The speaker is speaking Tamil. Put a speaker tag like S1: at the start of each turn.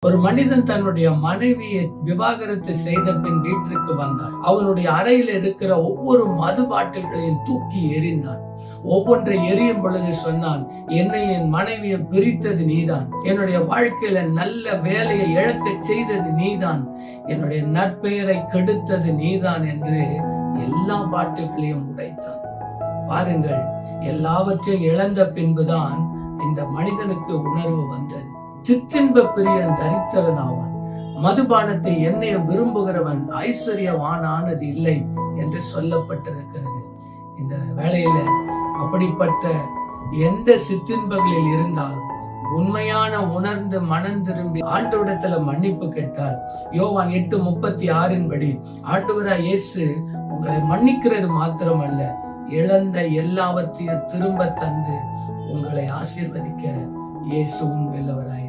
S1: ஒரு மனிதன் தன்னுடைய மனைவியை விவாகரத்து செய்த பின் வீட்டிற்கு வந்தான். அவனுடைய அறையில் இருக்கிற ஒவ்வொரு மது பாட்டில்களையும் தூக்கி எறிந்தான். ஒவ்வொன்றை எரியும் பொழுது சொன்னான், என்னை என் மனைவியை பிரித்தது நீதான், என்னுடைய வாழ்க்கையில நல்ல வேலையை இழக்க செய்தது நீதான், என்னுடைய நற்பெயரை கெடுத்தது நீதான் என்று எல்லா பாட்டில்களையும் உடைத்தான். பாருங்கள், எல்லாவற்றையும் இழந்த பின்புதான் இந்த மனிதனுக்கு உணர்வு வந்தது. சிற்றின்ப பிரியன் தரித்திரன் ஆவான், மதுபானத்தை என்னைய விரும்புகிறவன் ஐஸ்வர்யவானானது இல்லை என்று சொல்லப்பட்டிருக்கிறது. இந்த வேளையில அப்படிப்பட்ட எந்த சிற்றின்பங்களில் இருந்தாலும் உண்மையான உணர்ந்து மனம் திரும்பி ஆண்டவரிடத்துல மன்னிப்பு கேட்டால், யோவான் 8:36 படி ஆண்டவராய் இயேசு உங்களை மன்னிக்கிறது மாத்திரமல்ல, இழந்த எல்லாவற்றையும் திரும்ப தந்து உங்களை ஆசீர்வதிக்க இயேசு உண்மையுள்ளவராய்